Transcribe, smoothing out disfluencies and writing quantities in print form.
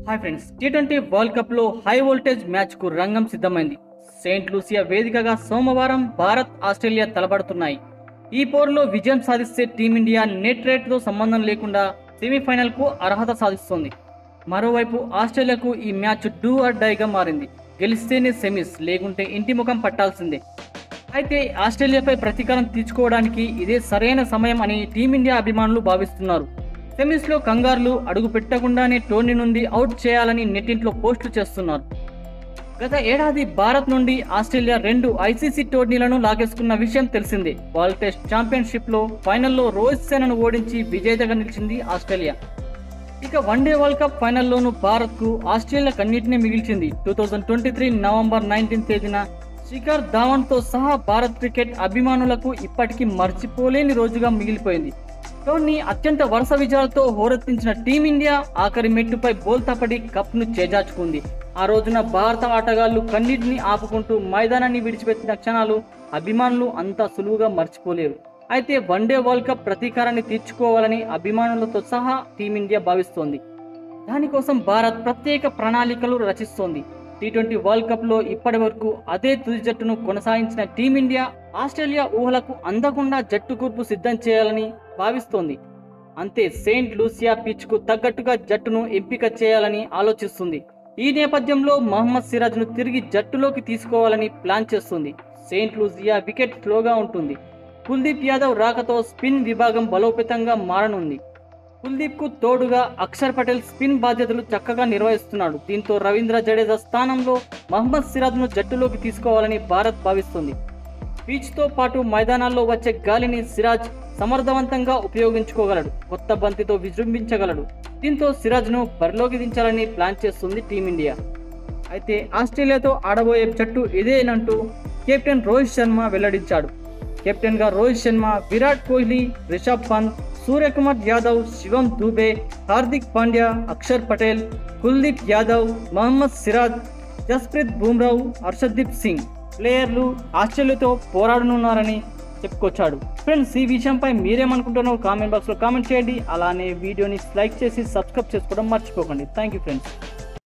Hi friends, T20 world cup లో high voltage match కు రంగం సిద్ధమైంది. సెయింట్ లూసియా వేదికగా సోమవారం భారత్ ఆస్ట్రేలియా తలపడుతున్నాయి. ఈ పోరులో విజయం సాధిస్తే టీమిండియా నెట్ రేట్ తో సంబంధం లేకుండా సెమీఫైనల్ కు అర్హత సాధిస్తుంది. మరోవైపు ఆస్ట్రేలియాకు ఈ మ్యాచ్ డూ ఆర్ డైగా మారింది. గెలిస్తేనే సెమీస్, లేకుంటే ఇంటి ముఖం పట్టాల్సిందే. అయితే ఆస్ట్రేలియాపై ప్రతీకారం తీర్చుకోవడానికి ఇదే సరైన సమయం అని టీమిండియా అభిమానులు భావిస్తున్నారు. సెమీస్లో కంగారులు అడుగు పెట్టకుండానే టోర్నీ నుండి అవుట్ చేయాలని నెట్టింట్లో పోస్టులు చేస్తున్నారు. గత ఏడాది భారత్ నుండి ఆస్ట్రేలియా 2 ఐసీసీ టోర్నీలను లాగేసుకున్న విషయం తెలిసిందే. వరల్డ్ టెస్ట్ ఛాంపియన్షిప్లో ఫైనల్లో రోహిత్ శర్మను ఓడించి విజేతగా నిలిచింది ఆస్ట్రేలియా. ఇక వన్డే వరల్డ్ కప్ ఫైనల్లోనూ భారత్కు ఆస్ట్రేలియా కన్నిటిని మిగిల్చింది. 2023 నవంబర్ 19 తేదీన శిఖర్ ధావన్తో సహా భారత్ క్రికెట్ అభిమానులకు ఇప్పటికీ మర్చిపోలేని రోజుగా మిగిలిపోయింది. టోర్నీ అత్యంత వరుస విజయాలతో హోరెత్తించిన టీమిండియా ఆఖరి మెట్టుపై బోల్తాపడి కప్ను చేజార్చుకుంది. ఆ రోజున భారత ఆటగాళ్లు కన్నీటిని ఆపుకుంటూ మైదానాన్ని విడిచిపెట్టిన క్షణాలు అభిమానులు అంత సులువుగా మర్చిపోలేరు. అయితే వన్డే వరల్డ్ కప్ ప్రతీకారాన్ని తీర్చుకోవాలని అభిమానులతో సహా టీమిండియా భావిస్తోంది. దానికోసం భారత్ ప్రత్యేక ప్రణాళికలు రచిస్తోంది. టీ20 వరల్డ్ కప్ లో ఇప్పటి వరకు అదే తుది జట్టును కొనసాగించిన టీమిండియా ఆస్ట్రేలియా ఊహలకు అందకుండా జట్టు కూర్పు సిద్ధం చేయాలని భావిస్తోంది. అంతే, సెయింట్ లూసియా పిచ్ కు తగ్గట్టుగా జట్టును ఎంపిక చేయాలని ఆలోచిస్తుంది. ఈ నేపథ్యంలో మహమ్మద్ సిరాజ్ ను తిరిగి జట్టులోకి తీసుకోవాలని ప్లాన్ చేస్తుంది. సెయింట్ లూసియా వికెట్ స్లోగా ఉంటుంది. కుల్దీప్ యాదవ్ రాకతో స్పిన్ విభాగం బలోపేతంగా మారనుంది. కుల్దీప్ కు తోడుగా అక్షర్ పటేల్ స్పిన్ బాధ్యతలు చక్కగా నిర్వహిస్తున్నాడు. దీంతో రవీంద్ర జడేజా స్థానంలో మహమ్మద్ సిరాజ్ ను జట్టులోకి తీసుకోవాలని భారత్ భావిస్తుంది. పిచ్ తో పాటు మైదానాల్లో వచ్చే గాలిని సిరాజ్ సమర్థవంతంగా ఉపయోగించుకోగలడు. కొత్త బంతితో విజృంభించగలడు. దీంతో సిరాజ్ ను బరిలోకి దించాలని ప్లాన్ చేస్తుంది టీమిండియా. అయితే ఆస్ట్రేలియాతో ఆడబోయే జట్టు ఇదేనంటూ కెప్టెన్ రోహిత్ శర్మ వెల్లడించాడు. కెప్టెన్ గా రోహిత్ శర్మ, విరాట్ కోహ్లీ, రిషబ్ పంత్, సూర్యకుమార్ యాదవ్, శివం దూబే, హార్దిక్ పాండ్యా, అక్షర్ పటేల్, కుల్దీప్ యాదవ్, మహమ్మద్ సిరాజ్, జస్ప్రీత్ బుమ్రాహ్, హర్షదీప్ సింగ్ ప్లేయర్లు ఆస్ట్రేలియాతో పోరాడనున్నారని చెప్పుకొచ్చాడు. ఫ్రెండ్స్, ఈ విషయంపై మీరేమనుకుంటున్నారో కామెంట్ బాక్స్లో కామెంట్ చేయండి. అలానే వీడియోని లైక్ చేసి సబ్స్క్రైబ్ చేసుకోవడం మర్చిపోకండి. Thank you friends.